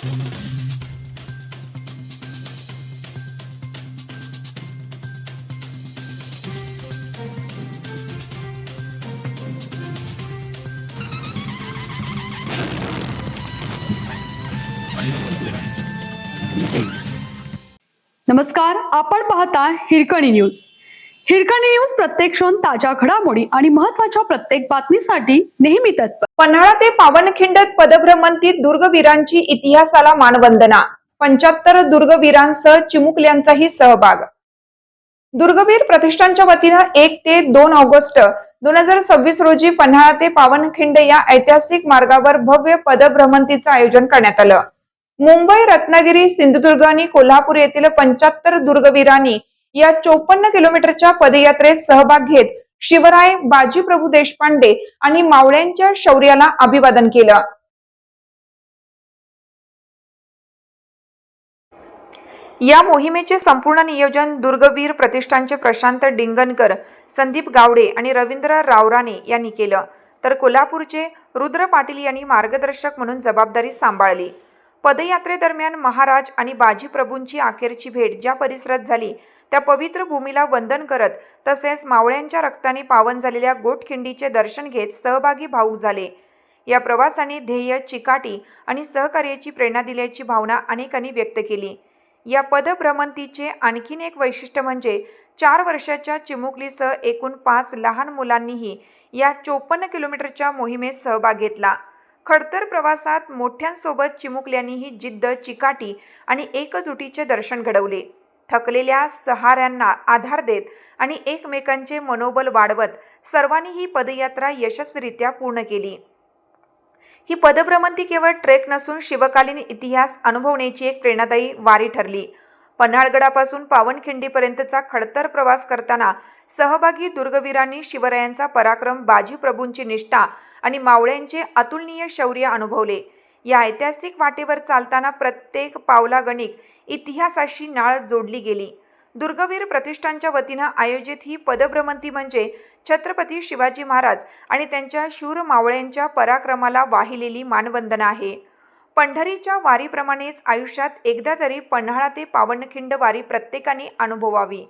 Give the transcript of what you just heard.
नमस्कार, आपण पाहता हिरकणी न्यूज. हिरकणी न्यूज प्रत्येक क्षण ताज्या घडामोडी आणि महत्त्वाच्या प्रत्येक बातमीसाठी नेहमी तत्पर. पन्हाळा ते पावनखिंड पदभ्रमंतीत दुर्गवीरांची इतिहासाला मानवंदना. 75 दुर्गवीरांसह चिमुकल्यांचाही सहभाग. दुर्गवीर प्रतिष्ठानच्या वतीनं 1 ते 2 ऑगस्ट 2026 रोजी पन्हाळा ते पावनखिंड या ऐतिहासिक मार्गावर भव्य पदभ्रमंतीचं आयोजन करण्यात आलं. मुंबई, रत्नागिरी, सिंधुदुर्ग आणि कोल्हापूर येथील 75 दुर्गवीरांनी या 54 किलोमीटरच्या पदयात्रेत सहभाग घेत शिवराय, बाजीप्रभू देशपांडे आणि मावळ्यांच्या शौर्याला अभिवादन केलं. या मोहिमेचे संपूर्ण नियोजन दुर्गवीर प्रतिष्ठानचे प्रशांत डिंगनकर, संदीप गावडे आणि रवींद्र रावराणे यांनी केलं, तर कोल्हापूरचे रुद्र पाटील यांनी मार्गदर्शक म्हणून जबाबदारी सांभाळली. पदयात्रेदरम्यान महाराज आणि बाजीप्रभूंची अखेरची भेट ज्या परिसरात झाली त्या पवित्र भूमीला वंदन करत तसेच मावळ्यांच्या रक्ताने पावन झालेल्या गोटखिंडीचे दर्शन घेत सहभागी भाऊक झाले. या प्रवासाने ध्येय, चिकाटी आणि सहकार्याची प्रेरणा दिल्याची भावना अनेकांनी व्यक्त केली. या पदभ्रमंतीचे आणखीन एक वैशिष्ट्य म्हणजे 4 वर्षाच्या चिमुकलीसह एकूण 5 लहान मुलांनीही या 54 किलोमीटरच्या मोहिमेत सहभाग घेतला. खडतर प्रवासात मोठ्यांसोबत चिमुकल्यांनीही जिद्द, चिकाटी आणि एकजुटीचे दर्शन घडवले. थकलेल्या सहाऱ्यांना आधार देत आणि एकमेकांचे मनोबल वाढवत सर्वांनी ही पदयात्रा यशस्वीरित्या पूर्ण केली. ही पदभ्रमंती केवळ ट्रेक नसून शिवकालीन इतिहास अनुभवण्याची एक प्रेरणादायी वारी ठरली. पन्हाळगडापासून पावनखिंडीपर्यंतचा खडतर प्रवास करताना सहभागी दुर्गवीरांनी शिवरायांचा पराक्रम, बाजीप्रभूंची निष्ठा आणि मावळ्यांचे अतुलनीय शौर्य अनुभवले. या ऐतिहासिक वाटेवर चालताना प्रत्येक पावलागणिक इतिहासाशी नाळ जोडली गेली. दुर्गवीर प्रतिष्ठानच्या वतीनं आयोजित ही पदभ्रमंती म्हणजे छत्रपती शिवाजी महाराज आणि त्यांच्या शूर मावळ्यांच्या पराक्रमाला वाहिलेली मानवंदना आहे. पंढरीच्या वारीप्रमाणेच आयुष्यात एकदा तरी पन्हाळा ते पावनखिंड वारी प्रत्येकाने अनुभवावी.